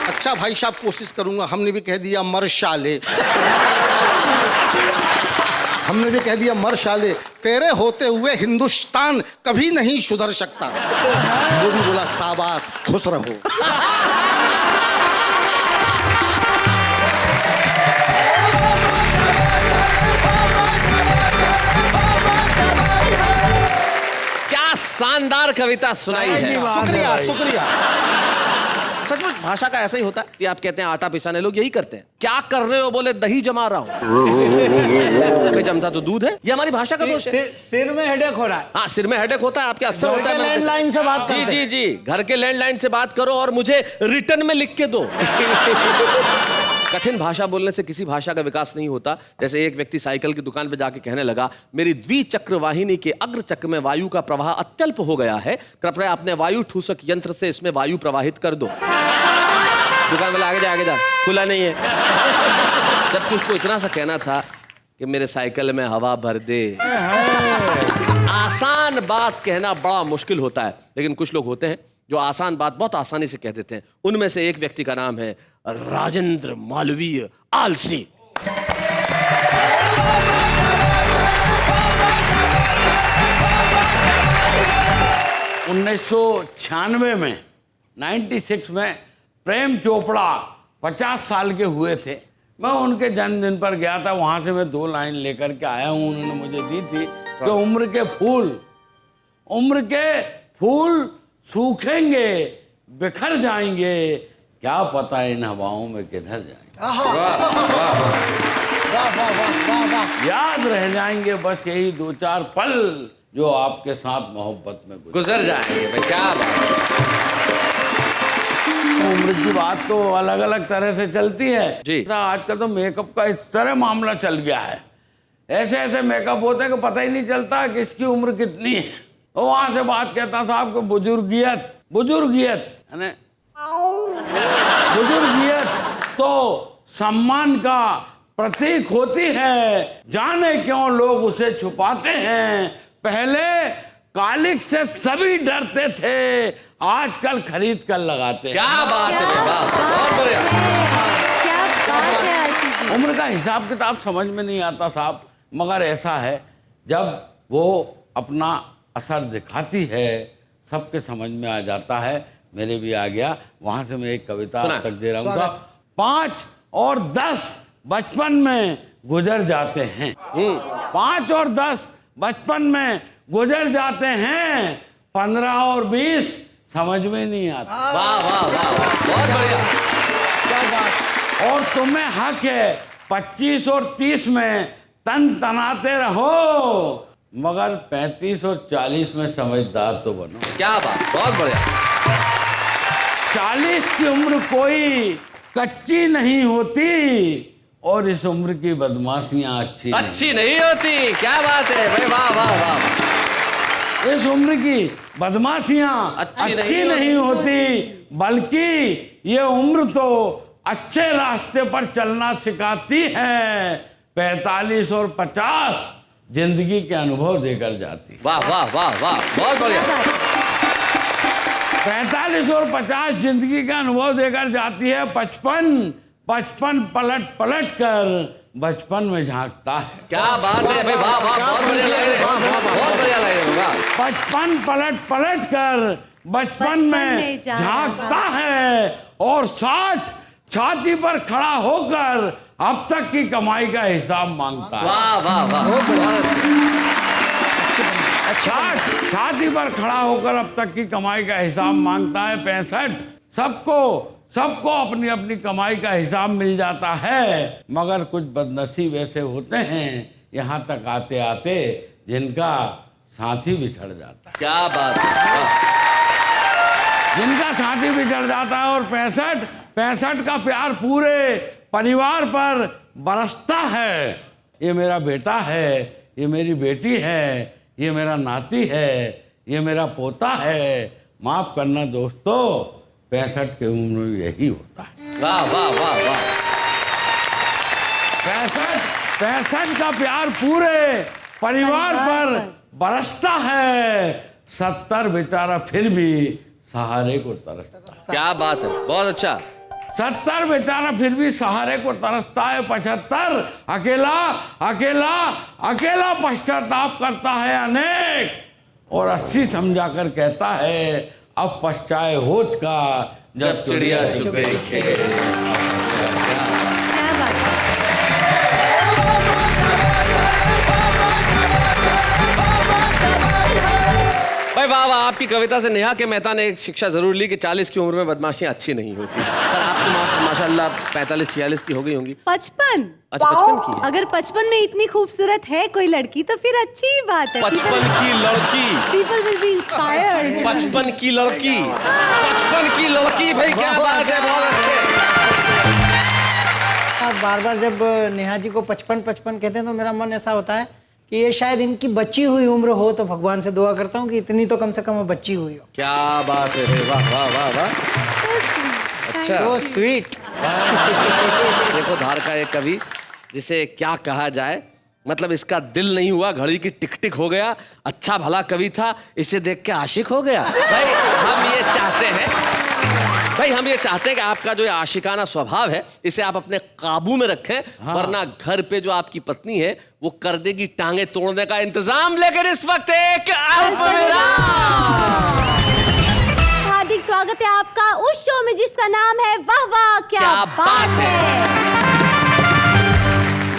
Speaker 6: अच्छा भाई साहब कोशिश करूंगा। हमने भी कह दिया मरशाले। हमने भी कह दिया मरशाले, तेरे होते हुए हिंदुस्तान कभी नहीं सुधर सकता। वो भी बोला शाबाश, खुश रहो।
Speaker 1: क्या शानदार कविता सुनाई है।
Speaker 6: शुक्रिया शुक्रिया।
Speaker 1: सचमुच भाषा का ऐसा ही होता है कि आप कहते हैं आटा पिसाने, लोग यही करते हैं। क्या कर रहे हो, बोले दही जमा रहा हूँ। जमता तो दूध है। ये हमारी भाषा का दोष है।
Speaker 4: सिर में हेडेक हो रहा है।
Speaker 1: हाँ, सिर में हेडेक होता है, आपके अक्सर होता है।
Speaker 4: लैंडलाइन से बात
Speaker 1: जी
Speaker 4: करते
Speaker 1: जी जी, घर के लैंडलाइन से बात करो और मुझे रिटर्न में लिख के दो। कठिन भाषा बोलने से किसी भाषा का विकास नहीं होता। जैसे एक व्यक्ति साइकिल की दुकान पर जाके कहने लगा, मेरी द्विचक्र वाहिनी के अग्र चक्र में वायु का प्रवाह अत्यल्प हो गया है, कृपया अपने वायु ठूसक यंत्र से इसमें वायु प्रवाहित कर दो। दुकान वाला आगे जा, खुला नहीं है। जबकि उसको इतना सा कहना था कि मेरे साइकिल में हवा भर दे। आसान बात कहना बड़ा मुश्किल होता है, लेकिन कुछ लोग होते हैं जो आसान बात बहुत आसानी से कह देते हैं। उनमें से एक व्यक्ति का नाम है राजेंद्र मालवीय आलसी।
Speaker 5: 1996 में 96 में प्रेम चोपड़ा 50 साल के हुए थे। मैं उनके जन्मदिन पर गया था, वहाँ से मैं 2 लाइन लेकर के आया हूँ। उन्होंने मुझे दी थी कि उम्र के फूल सूखेंगे, बिखर जाएंगे, क्या पता इन हवाओं में किधर जाएंगे। याद रह जाएंगे बस यही 2-4 पल जो आपके साथ मोहब्बत में
Speaker 1: गुजर जाएंगे। भाई क्या बात।
Speaker 5: उम्र की बात तो अलग अलग तरह से चलती है
Speaker 1: जी।
Speaker 5: आजकल तो मेकअप का इस तरह मामला चल गया है, ऐसे ऐसे मेकअप होते हैं कि पता ही नहीं चलता कि इसकी उम्र कितनी है। वो वहां से बात कहता साहब को बुजुर्गियत यानी बुजुर्गियत तो सम्मान का प्रतीक होती है, जाने क्यों लोग उसे छुपाते हैं। पहले कालिक से सभी डरते थे, आजकल खरीद कर लगाते हैं।
Speaker 1: क्या बात है, बहुत बढ़िया।
Speaker 2: क्या बात है आशीष जी।
Speaker 5: उम्र का हिसाब किताब समझ में नहीं आता साहब, मगर ऐसा है जब वो अपना असर दिखाती है सबके समझ में आ जाता है। मेरे भी आ गया। वहां से मैं एक कविता आज तक दे रहा हूँ। 5 और 10 बचपन में गुजर जाते हैं। 5 और 10 बचपन में गुजर जाते हैं, 15 और 20 समझ में नहीं आता।
Speaker 1: वाह वाह वाह, बहुत बढ़िया।
Speaker 5: क्या बात। और तुम्हें हक है 25 और 30 में तन तनाते रहो, मगर 35 और 40 में समझदार तो बनो।
Speaker 1: क्या बात, बहुत बढ़िया।
Speaker 5: 40 की उम्र कोई कच्ची नहीं होती और इस उम्र की बदमाशियां
Speaker 1: अच्छी नहीं होती। क्या बात है भाई, वाह वाह वाह।
Speaker 5: इस उम्र की बदमाशियां
Speaker 1: अच्छी
Speaker 5: नहीं होती, बल्कि ये उम्र तो अच्छे रास्ते पर चलना सिखाती है। 45 और 50 जिंदगी के अनुभव देकर जाती।
Speaker 1: वाह वाह वाह वाह, बहुत बढ़िया।
Speaker 5: 45 और 50 जिंदगी का अनुभव देकर जाती है। 55 पलट पलट कर बचपन में झांकता है।
Speaker 1: क्या बात है भाई, वाह वाह, बहुत बढ़िया लग रहा है, बहुत बढ़िया लग रहा है।
Speaker 5: 55 पलट पलट कर बचपन में झांकता है और 60 छाती पर खड़ा होकर अब तक की कमाई का हिसाब मांगता है।
Speaker 1: वाह वाह वाह, बहुत अच्छा।
Speaker 5: 60 छाती पर खड़ा होकर अब तक की कमाई का हिसाब मांगता है। 65 सबको अपनी अपनी कमाई का हिसाब मिल जाता है, मगर कुछ बदनसीब ऐसे होते हैं यहाँ तक आते आते जिनका साथी बिछड़ जाता है।
Speaker 1: क्या बात है,
Speaker 5: जिनका साथी बिछड़ जाता है। और 65 का प्यार पूरे परिवार पर बरसता है। ये मेरा बेटा है, ये मेरी बेटी है, ये मेरा नाती है, ये मेरा पोता है। माफ करना दोस्तों, 65 की उम्र में यही होता है।
Speaker 1: वाह वाह वाह वाह।
Speaker 5: 65 का प्यार पूरे परिवार पर बरसता है। 70 बेचारा फिर भी सहारे को तरसता है।
Speaker 1: क्या बात है, बहुत अच्छा।
Speaker 5: 70 बेचारा फिर भी सहारे को तरसता है। 75 अकेला अकेला अकेला पश्चाताप करता है अनेक। और 80 समझा कर कहता है अब पश्चाए होत का जब चिड़िया चुगे खेले।
Speaker 2: क्या बात है।
Speaker 1: भाई वाह वाह, आपकी कविता से नेहा के मेहता ने एक शिक्षा जरूर ली कि 40 की उम्र में बदमाशियां अच्छी नहीं होती। पर आप तो माशाल्लाह 45-46 की हो गई होंगी।
Speaker 2: 55।
Speaker 1: अच्छा 55 की है।
Speaker 2: अगर 55 में इतनी खूबसूरत है कोई लड़की तो फिर अच्छी बात है।
Speaker 1: 55 की लड़की,
Speaker 2: People will be inspired.
Speaker 1: 55 की लड़की, 55 की लड़की, भाई क्या बात है, बहुत अच्छे।
Speaker 4: बार बार जब नेहा जी को 55 कहते हैं तो मेरा मन ऐसा होता है कि ये शायद इनकी बच्ची हुई उम्र हो, तो भगवान से दुआ करता हूँ कि इतनी तो कम से कम बच्ची हुई हो।
Speaker 1: क्या बात है भाई, वाह वाह वाह वाह। अच्छा,
Speaker 4: सो स्वीट।
Speaker 1: देखो धार का एक कवि जिसे क्या कहा जाए, मतलब इसका दिल नहीं हुआ, घड़ी की टिक टिक हो गया। अच्छा भला कवि था, इसे देख के आशिक हो गया। भाई हम ये चाहते हैं कि आपका जो ये आशिकाना स्वभाव है इसे आप अपने काबू में रखें। हाँ। वरना घर पे जो आपकी पत्नी है वो कर देगी टांगे तोड़ने का इंतजाम। लेकिन इस वक्त एक
Speaker 2: हार्दिक स्वागत है आपका उस शो में जिसका नाम है वाह वाह क्या बात है।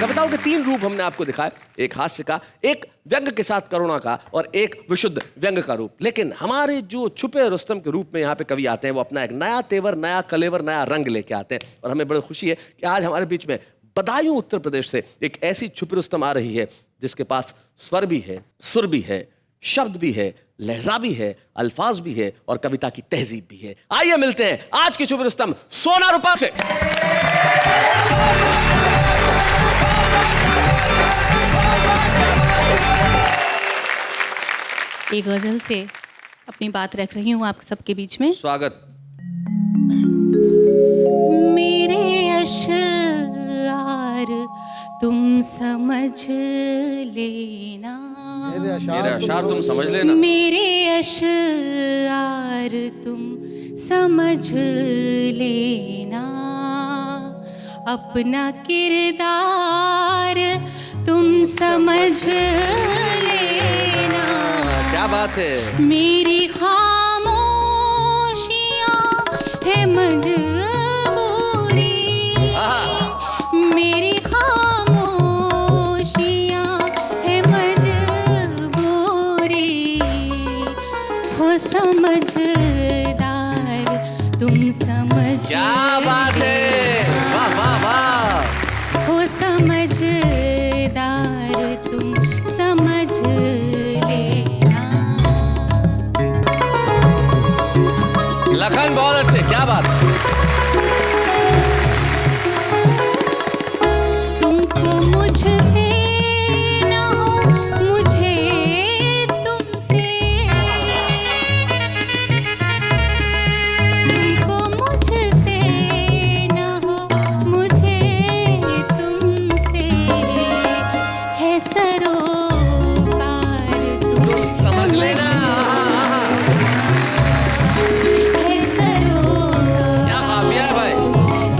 Speaker 1: कविताओं के 3 रूप हमने आपको दिखाए, एक हास्य का, एक व्यंग के साथ करुणा का और एक विशुद्ध व्यंग का रूप। लेकिन हमारे जो छुपे रुस्तम के रूप में यहाँ पे कवि आते हैं वो अपना एक नया तेवर, नया कलेवर, नया रंग लेके आते हैं। और हमें बड़ी खुशी है कि आज हमारे बीच में बदायूं उत्तर प्रदेश से एक ऐसी छुपी रुस्तम आ रही है जिसके पास स्वर भी है, सुर भी है, शब्द भी है, लहजा भी है, अल्फाज भी है और कविता की तहजीब भी है। आइए मिलते हैं आज की छुपी रुस्तम सोना रूपा से।
Speaker 3: एक गजल से अपनी बात रख रही हूँ आप सबके बीच में।
Speaker 1: स्वागत।
Speaker 3: मेरे अशआर तुम समझ लेना,
Speaker 1: मेरे अशार तुम समझ लेना,
Speaker 3: मेरे अशआर तुम समझ लेना, अपना किरदार तुम समझ लेना।
Speaker 1: क्या बात है।
Speaker 3: मेरी खामोशियाँ है मजबूरी, मेरी खामोशियाँ है मजबूरी, हो समझदार तुम समझ।
Speaker 1: क्या बात है, वाह वाह वाह।
Speaker 3: हो समझदार तुम समझ लेना।
Speaker 1: लखन बहुत अच्छे, क्या बात।
Speaker 3: वो मुझसे ना हो मुझे तुमसे, तुमको मुझसे ना हो मुझे तुमसे, है सरोकार तुम
Speaker 1: समझ लेना।
Speaker 3: है सरोकार
Speaker 1: क्या काफिया है भाई,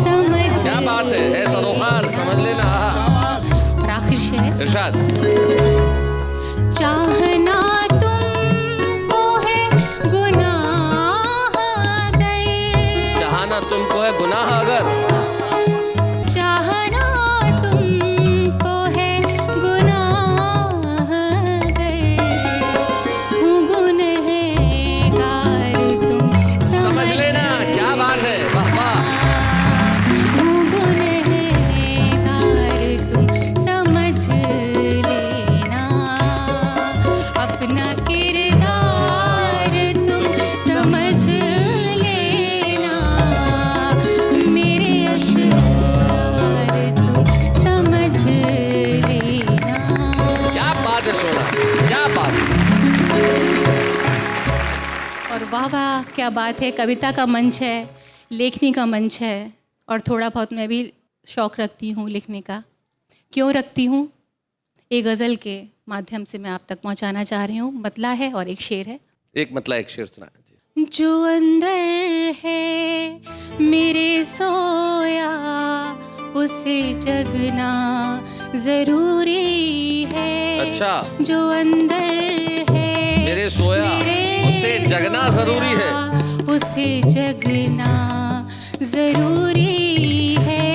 Speaker 3: समझ
Speaker 1: क्या बात है सरोकार, समझ लेना।
Speaker 3: और आखिर शेर,
Speaker 1: इरशाद।
Speaker 3: चाहना तुमको है गुनाह अगर,
Speaker 1: चाहना तुमको है गुनाह अगर,
Speaker 3: चाहना तुमको है गुनाह अगर, हूँ गुनहगार तुम
Speaker 1: समझ लेना। क्या बात है, वाह वाह।
Speaker 3: हूँ गुनहगार तुम समझ लेना, अपना किरदार तुम समझ लेना, मेरे अशरार तुम समझ लेना।
Speaker 1: क्या बात है सोना, क्या बात है।
Speaker 3: और वाह वाह, क्या बात है। कविता का मंच है, लेखनी का मंच है, और थोड़ा बहुत मैं भी शौक़ रखती हूँ लिखने का। क्यों रखती हूँ? एक गज़ल के माध्यम से मैं आप तक पहुँचाना चाह रही हूँ। मतला है और एक शेर है।
Speaker 1: एक मतलब एक शेर सुना जी।
Speaker 3: जो अंदर है मेरे सोया, उसे जगना ज़रूरी है।
Speaker 1: अच्छा।
Speaker 3: जो अंदर है
Speaker 1: मेरे सोया, उसे जगना ज़रूरी है।
Speaker 3: उसे जगना ज़रूरी है।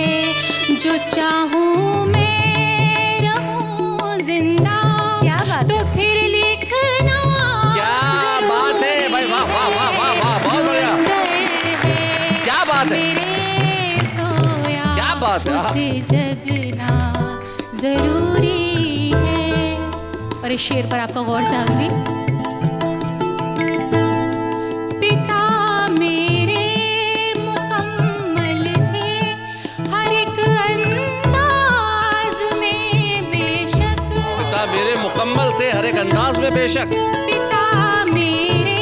Speaker 3: जो चाहूँ मैं रहूँ जिंदा,
Speaker 2: क्या बात
Speaker 3: तो फिर लिखना
Speaker 1: क्या बात है भाई, वाह वाह वाह वाह वाह, बहुत बढ़िया। क्या बात है,
Speaker 3: मेरे सोया,
Speaker 1: क्या बात है।
Speaker 3: उसे जगना ज़रूरी है। और इस शेर पर आपका गौर चाहूंगी। पिता मेरे मुकम्मल थे हर एक अंदाज में बेशक,
Speaker 1: पिता मेरे मुकम्मल थे हर एक अंदाज में बेशक,
Speaker 3: पिता मेरे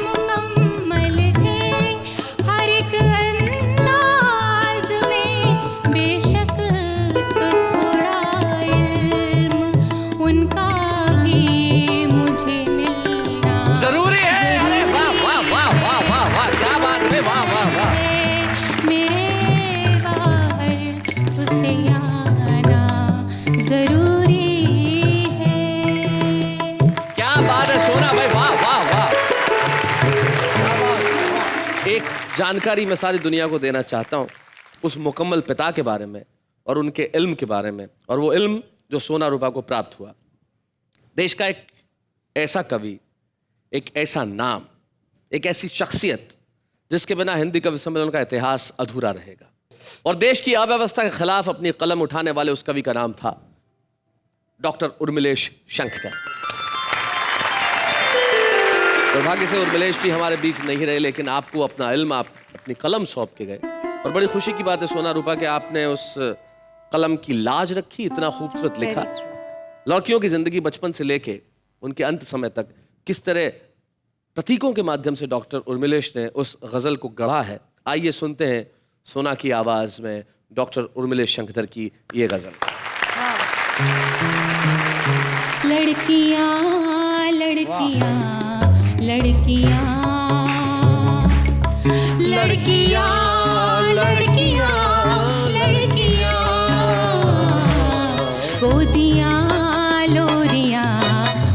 Speaker 3: मुकम्मल थे हर एक अंदाज में बेशक, तो थोड़ा इल्म उनका भी मुझे मिलना
Speaker 1: जरूरी है। अरे वाह वाह वाह वाह वाह वाह, क्या बात है, वाह वाह वाह।
Speaker 3: है। मेरे बाहर उसे आना ज़रूरी है।
Speaker 1: क्या बात है सोना भाई, वाह वाह वाह। एक जानकारी मैं सारी दुनिया को देना चाहता हूँ उस मुकम्मल पिता के बारे में और उनके इल्म के बारे में, और वो इल्म जो सोना रूपा को प्राप्त हुआ। देश का एक ऐसा कवि, एक ऐसा नाम, एक ऐसी शख्सियत जिसके बिना हिंदी कवि सम्मेलन का इतिहास अधूरा रहेगा। और देश की अव्यवस्था के खिलाफ अपनी कलम उठाने वाले उस कवि का नाम था डॉक्टर उर्मिलेश शंकर। दुर्भाग्य से उर्मिलेश जी हमारे बीच नहीं रहे, लेकिन आपको अपना इल्म, आप अपनी कलम सौंप के गए। और बड़ी खुशी की बात है सोना रूपा कि आपने उस कलम की लाज रखी, इतना खूबसूरत लिखा। लड़कियों की जिंदगी बचपन से लेके उनके अंत समय तक किस तरह प्रतीकों के माध्यम से डॉक्टर उर्मिलेश ने उस गज़ल को गढ़ा है। आइए सुनते हैं सोना की आवाज़ में डॉक्टर उर्मिलेश शंकर की ये गज़ल।
Speaker 3: लड़कियाँ लड़कियाँ लड़कियाँ लड़कियाँ लड़कियाँ लड़कियाँ, गोदियाँ लोरियाँ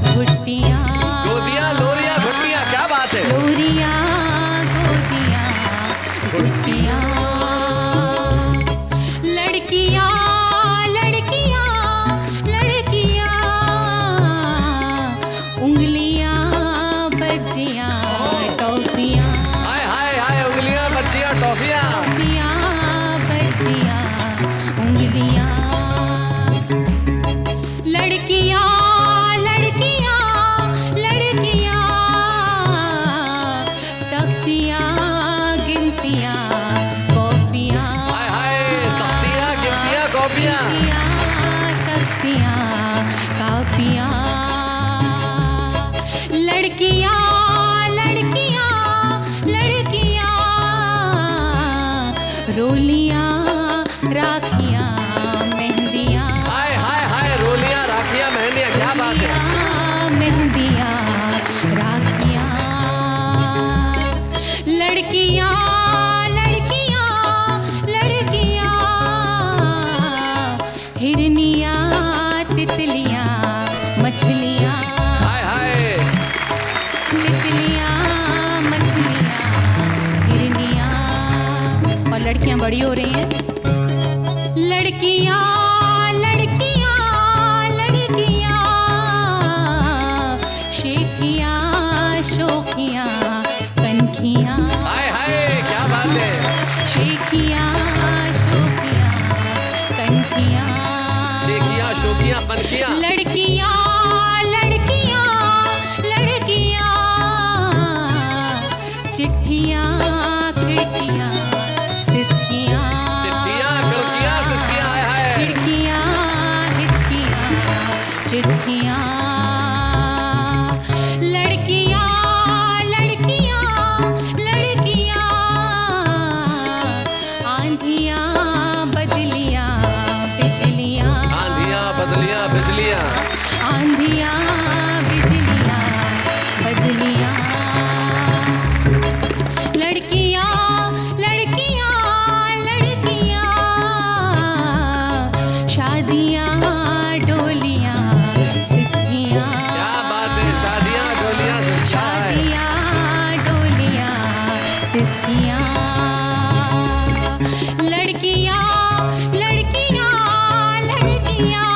Speaker 3: भुट्टियाँ,
Speaker 1: गोदियाँ लोरियाँ भुट्टियाँ, क्या बात है।
Speaker 3: लोरियाँ गोदियाँ भुट्टियाँ, लड़कियाँ लड़कियाँ लड़कियाँ, उंगलियाँ बज्जियाँ टॉफियाँ,
Speaker 1: हाय हाय हाय, उंगलियाँ बच्चियाँ टॉफियाँ,
Speaker 3: बज्जियाँ उंगलियाँ, हिरनिया तितलियाँ मछलियाँ,
Speaker 1: हाय हाय।
Speaker 3: तितलियाँ मछलियाँ हिरनियाँ, और लड़कियाँ बड़ी हो रही हैं। लड़कियाँ लड़कियाँ लड़कियाँ, शेखियाँ शोखियाँ कनखियाँ,
Speaker 1: हाय हाय, क्या बात है।
Speaker 3: शेखियाँ शोखियाँ कनखियाँ,
Speaker 1: देखिया शोकियां कनखियां।
Speaker 3: लड़कियाँ लड़कियाँ लड़कियाँ, चिट्ठियाँ खिड़कियाँ सिसकियाँ,
Speaker 1: चिट्ठियां खिड़कियां सिसकियां, हाय हाय।
Speaker 3: खिड़कियाँ हिचकियाँ चिट्ठियाँ, लड़कियाँ लड़कियाँ लड़कियाँ, आंधियाँ बदलियाँ बिजलियाँ,
Speaker 1: आंधियां बदलियां बिजलियां,
Speaker 3: आंधियाँ बिजलियाँ बदलियाँ, लड़कियाँ लड़कियाँ लड़कियाँ, शादियाँ डोलियाँ सिसकियाँ,
Speaker 1: क्या बात है। शादियां डोलियां सिसकियां, हाय।
Speaker 3: शादियाँ डोलियाँ सिसकियाँ, लड़कियाँ लड़कियाँ लड़कियाँ,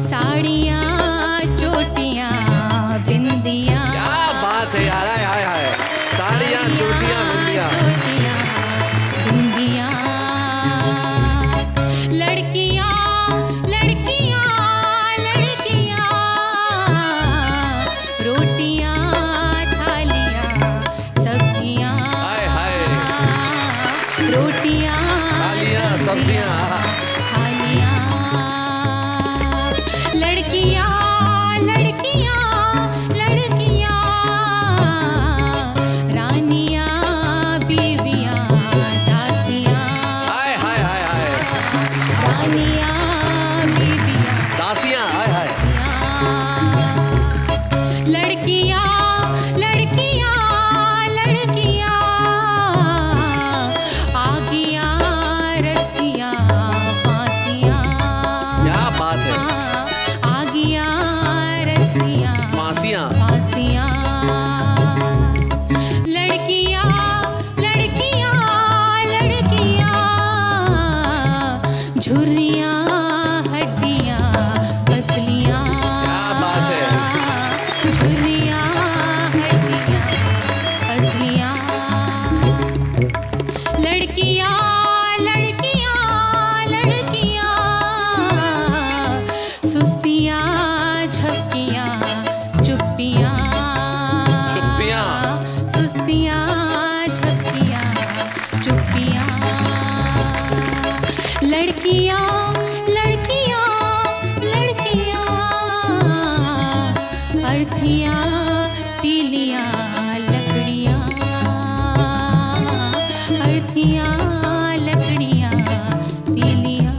Speaker 3: साड़ियाँ चोटियाँ बिंदियाँ,
Speaker 1: क्या बात है यार, हाय हाय हाय। साड़ियां चोटियां बिंदियां,
Speaker 3: चोटियाँ बिंदियाँ, लड़कियाँ लड़कियाँ लड़कियाँ, रोटियाँ थालियाँ सब्जियाँ,
Speaker 1: हाय हाय।
Speaker 3: रोटियाँ
Speaker 1: थालियां सब्जियां,
Speaker 3: थालियाँ, लड़कियाँ लड़कियाँ लड़कियाँ, रानियाँ बीवियाँ दासियाँ,
Speaker 1: हाय हाय हाय हाय।
Speaker 3: रानियाँ बीवियाँ
Speaker 1: दासियां, हाय हाय।
Speaker 3: लड़कियाँ लड़कियाँ लड़कियाँ, आगियाँ रस्सियाँ फांसियाँ,
Speaker 1: क्या बात है।
Speaker 3: आगियाँ रस्सियाँ
Speaker 1: फांसियां,
Speaker 3: फांसियाँ, लड़कियाँ लड़कियाँ लड़कियाँ, झुर्रियाँ हड्डियाँ पसलियाँ,
Speaker 1: क्या बात है।
Speaker 3: झुर्रियाँ हड्डियाँ पसलियाँ, लड़कियाँ लड़कियाँ लड़कियाँ, सुस्तियाँ झपकियाँ चुप्पियाँ,
Speaker 1: चुप्पियां,
Speaker 3: सुस्तियाँ झपकियाँ चुप्पियाँ, लड़कियाँ लड़कियाँ लड़कियाँ, अर्थियाँ तीलियाँ लकड़ियाँ, अर्थियाँ लकड़ियाँ तीलियाँ,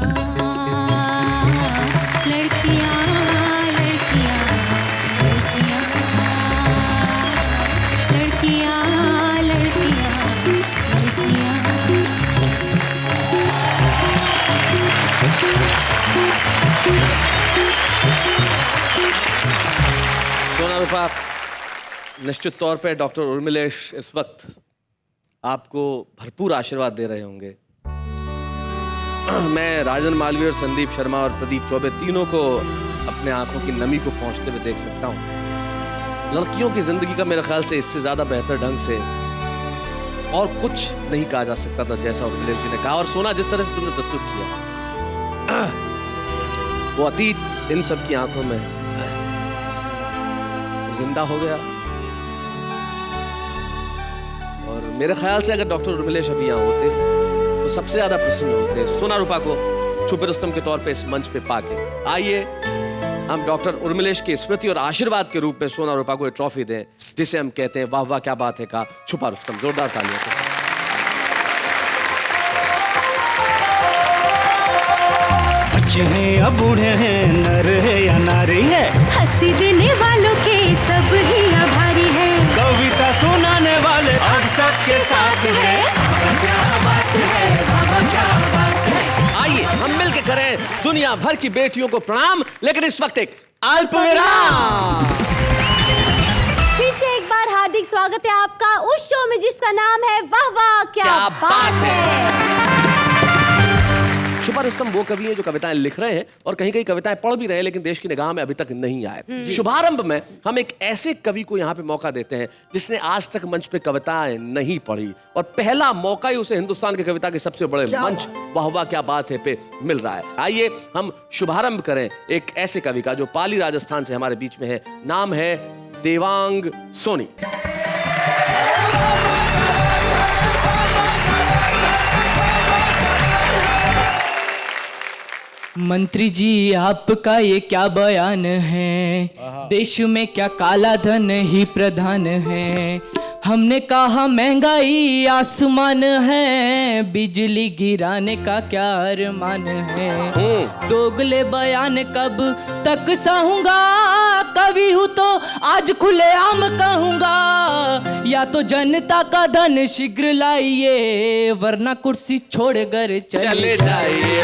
Speaker 3: लड़कियाँ लड़कियाँ लड़कियाँ, लड़कियाँ लड़कियाँ लड़कियाँ,
Speaker 1: सोना रूपा, निश्चित तौर पे डॉक्टर उर्मिलेश इस वक्त आपको भरपूर आशीर्वाद दे रहे होंगे। मैं राजन मालवीय और संदीप शर्मा और प्रदीप चौबे तीनों को अपने आंखों की नमी को पहुंचते हुए देख सकता हूं। लड़कियों की जिंदगी का मेरे ख्याल से इससे ज्यादा बेहतर ढंग से और कुछ नहीं कहा जा सकता था, जैसा उर्मिलेश जी ने कहा। और सोना, जिस तरह से तुमने प्रस्तुत किया, वो अतीत इन सब की आंखों में जिंदा हो गया। और मेरे ख्याल से अगर डॉक्टर उर्मिलेश अभी यहाँ होते तो सबसे ज्यादा प्रसन्न होते सोना रूपा को छुपे रुस्तम के तौर पे इस मंच पे पाके। आइए हम डॉक्टर उर्मिलेश की स्मृति और आशीर्वाद के रूप में सोना रूपा को एक ट्रॉफी दें, जिसे हम कहते हैं वाह वाह क्या बात है का छुपा रुस्तम। जोरदार तालियों से।
Speaker 8: बच्चे हैं या बूढ़े हैं, नर है या नारी है,
Speaker 9: हंसी देने वालों के सब ही आभारी है,
Speaker 8: कविता सुनाने वाले अब सबके साथ है।
Speaker 1: आइए हम मिल करें दुनिया भर की बेटियों को प्रणाम। लेकिन इस वक्त एक अल्प विराम।
Speaker 2: फिर से एक बार हार्दिक स्वागत है आपका उस शो में जिसका नाम है वाह वाह क्या बात है।
Speaker 1: शुभा रुस्तम वो कवि हैं जो कविताएं लिख रहे हैं और कहीं कहीं कविताएं पढ़ भी रहे हैं, लेकिन देश की निगाह में अभी तक नहीं आए। शुभारंभ में हम एक ऐसे कवि को यहाँ पे मौका देते हैं जिसने आज तक मंच पे कविताएं नहीं पढ़ी, और पहला मौका ही उसे हिंदुस्तान की कविता के सबसे बड़े मंच वाह वाह क्या बात है पे मिल रहा है। आइए हम शुभारंभ करें एक ऐसे कवि का जो पाली राजस्थान से हमारे बीच में है। नाम है देवांग सोनी।
Speaker 7: मंत्री जी आपका ये क्या बयान है, देश में क्या काला धन ही प्रधान है। हमने कहा महंगाई आसमान है, बिजली गिराने का क्या अरमान है। दोगले बयान कब तक सहूंगा, कवि हूँ तो आज खुलेआम कहूंगा। या तो जनता का धन शीघ्र लाइए, वरना कुर्सी छोड़कर चले
Speaker 1: जाइए।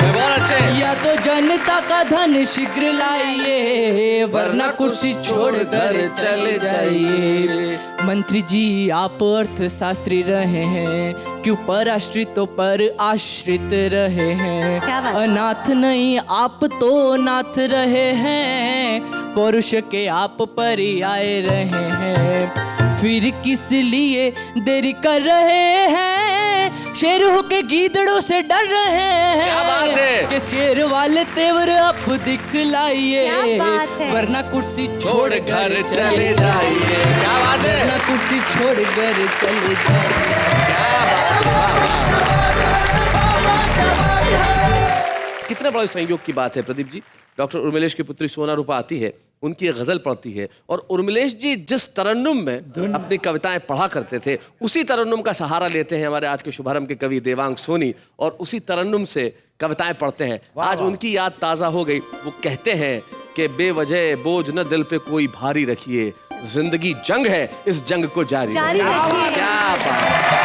Speaker 7: या तो जनता का धन शीघ्र लाइए, वरना कुर्सी छोड़कर चले जाइए। मंत्री जी आप अर्थशास्त्री रहे हैं, क्यों पराश्रितों पर आश्रित रहे हैं।
Speaker 2: क्या बात?
Speaker 7: अनाथ नहीं आप तो नाथ रहे हैं, पौरुष के आप पर्याय रहे हैं। फिर किस लिए देरी कर रहे हैं, शेर होके गीदड़ों से डर रहे हैं।
Speaker 1: क्या बात है?
Speaker 7: कि शेर वाले तेवर आप दिखलाइए,
Speaker 2: क्या बात है?
Speaker 7: वरना कुर्सी छोड़ घर
Speaker 1: चले जाइए। क्या बात है?
Speaker 7: वरना कुर्सी छोड़ घर चले जाइए।
Speaker 1: कितने बड़े संयोग की बात है प्रदीप जी। डॉक्टर उर्मिलेश की पुत्री सोना रूपा आती है, उनकी एक गजल पढ़ती है, और उर्मिलेश जी जिस तरन्नुम में अपनी कविताएं पढ़ा करते थे उसी तरन्नुम का सहारा लेते हैं हमारे आज के शुभारंभ के कवि देवांग सोनी, और उसी तरन्नुम से कविताएं पढ़ते हैं। आज उनकी याद ताज़ा हो गई। वो कहते हैं कि बेवजह बोझ न दिल पे कोई भारी रखिए, जिंदगी जंग है इस जंग को जारी
Speaker 2: जारी रखिए।
Speaker 1: क्या बात।